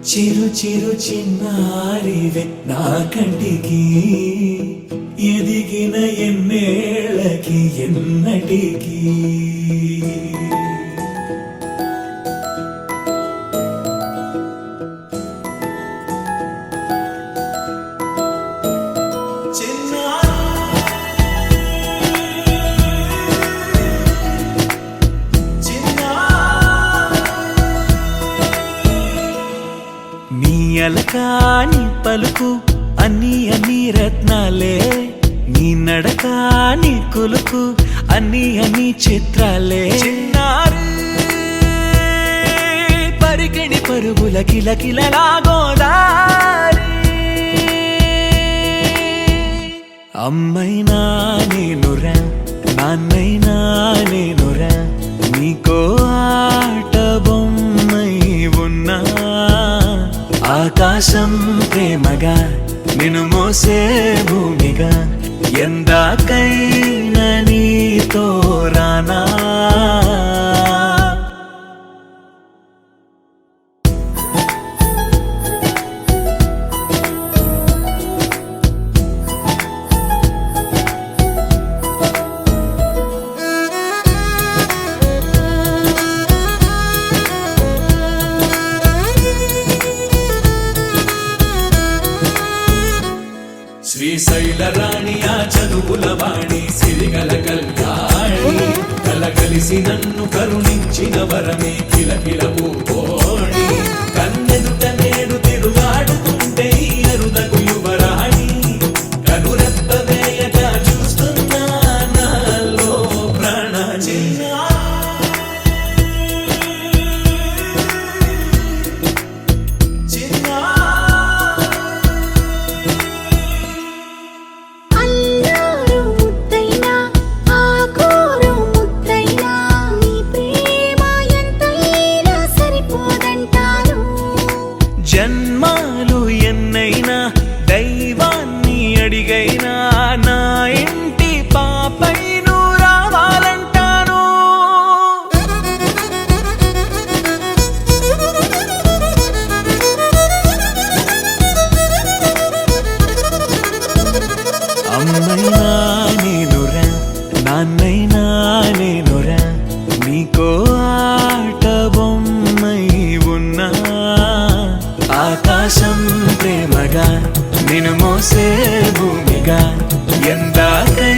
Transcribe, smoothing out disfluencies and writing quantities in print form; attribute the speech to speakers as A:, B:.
A: చిరు చిరు చిన్నారివే నా కంటికి ఎదిగిన ఎన్నేళ్ళకి ఎన్నటికి అలకాని పలుకు అన్ని అన్ని రత్నాలే నీ నడకాని కులుకు అన్ని అన్ని చిత్రాలే చిన్నారు పరికిణి పరుగుల కిలకిలలాగోదారి అమ్మైనా నేనురా నాన్నైనా నేనురా నీకో ఆట బొమ్మై ఉన్నా ఆకాశం ప్రేమగా నిన్ను మోసే భూమిగా ఎందాకైనా నీతో రానా శ్రీశైల రాణి ఆ చదువుల వాణి సిరిగల కళ్యాణి కలగలిసి నన్ను కరుణించిన వరమే కిలకిల పూకోణి కన్నెదుట నేడు తిరుగాడుతుంటే అరుదకు యువరాణి కనురెప్ప వేయగా చూస్తున్నా నాలో ప్రాణ జన్మాలు ఎన్నైనా దైవాన్ని అడిగైనా నా ఇంటి పాపై నువ్వు రావాలంటాను అమ్మైనా నేనురా నాన్నైనా నేనురా నీకో ఆట బొమ్మై ఉన్నా ఆకాశం ప్రేమగా నిన్ను మోసే భూమిగా ఎందాకై